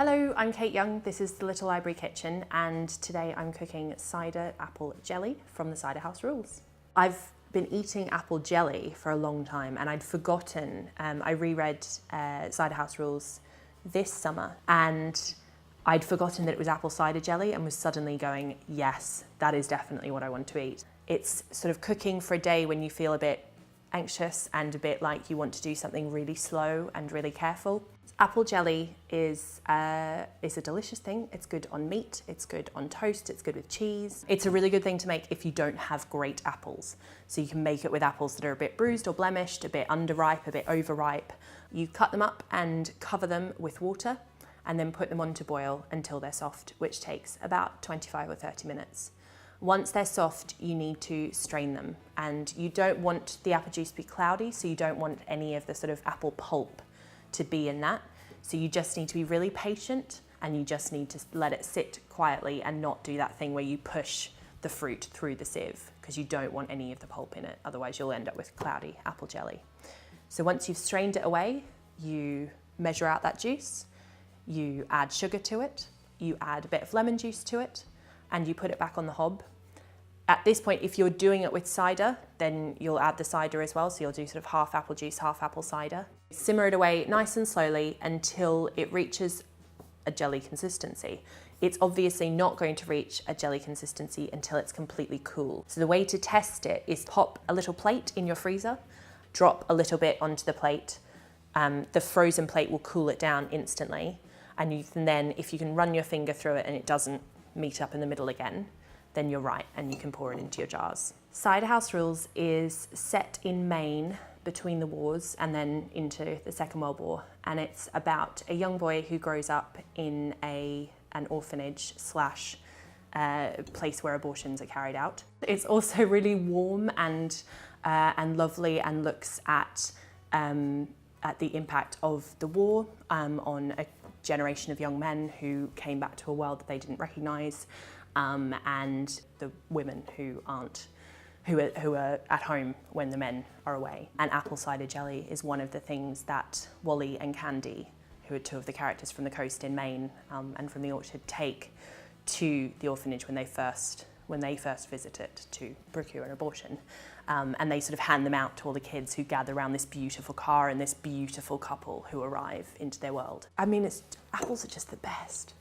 Hello, I'm Kate Young, this is the Little Library Kitchen, and today I'm cooking cider apple jelly from the Cider House Rules. I've been eating apple jelly for a long time and I'd forgotten, I reread Cider House Rules this summer and I'd forgotten that it was apple cider jelly and was suddenly going, yes, that is definitely what I want to eat. It's sort of cooking for a day when you feel a bit anxious and a bit like you want to do something really slow and really careful. Apple jelly is a delicious thing. It's good on meat, it's good on toast, it's good with cheese. It's a really good thing to make if you don't have great apples. So you can make it with apples that are a bit bruised or blemished, a bit underripe, a bit overripe. You cut them up and cover them with water and then put them on to boil until they're soft, which takes about 25 or 30 minutes. Once they're soft, you need to strain them, and you don't want the apple juice to be cloudy, so you don't want any of the sort of apple pulp to be in that. So you just need to be really patient and you just need to let it sit quietly and not do that thing where you push the fruit through the sieve, because you don't want any of the pulp in it, otherwise you'll end up with cloudy apple jelly. So once you've strained it away, you measure out that juice, you add sugar to it, you add a bit of lemon juice to it, and you put it back on the hob. At this point, if you're doing it with cider, then you'll add the cider as well. So you'll do sort of half apple juice, half apple cider. Simmer it away nice and slowly until it reaches a jelly consistency. It's obviously not going to reach a jelly consistency until it's completely cool. So the way to test it is pop a little plate in your freezer, drop a little bit onto the plate. The frozen plate will cool it down instantly. And you can then, if you can run your finger through it and it doesn't meet up in the middle again, then you're right and you can pour it into your jars. Cider House Rules is set in Maine between the wars and then into the Second World War, and it's about a young boy who grows up in an orphanage slash place where abortions are carried out. It's also really warm and lovely, and looks at the impact of the war on a generation of young men who came back to a world that they didn't recognise, and the women who are at home when the men are away. And apple cider jelly is one of the things that Wally and Candy, who are two of the characters from the coast in Maine and from the orchard, take to the orphanage when they first visit it to procure an abortion. And they sort of hand them out to all the kids who gather around this beautiful car and this beautiful couple who arrive into their world. I mean, apples are just the best.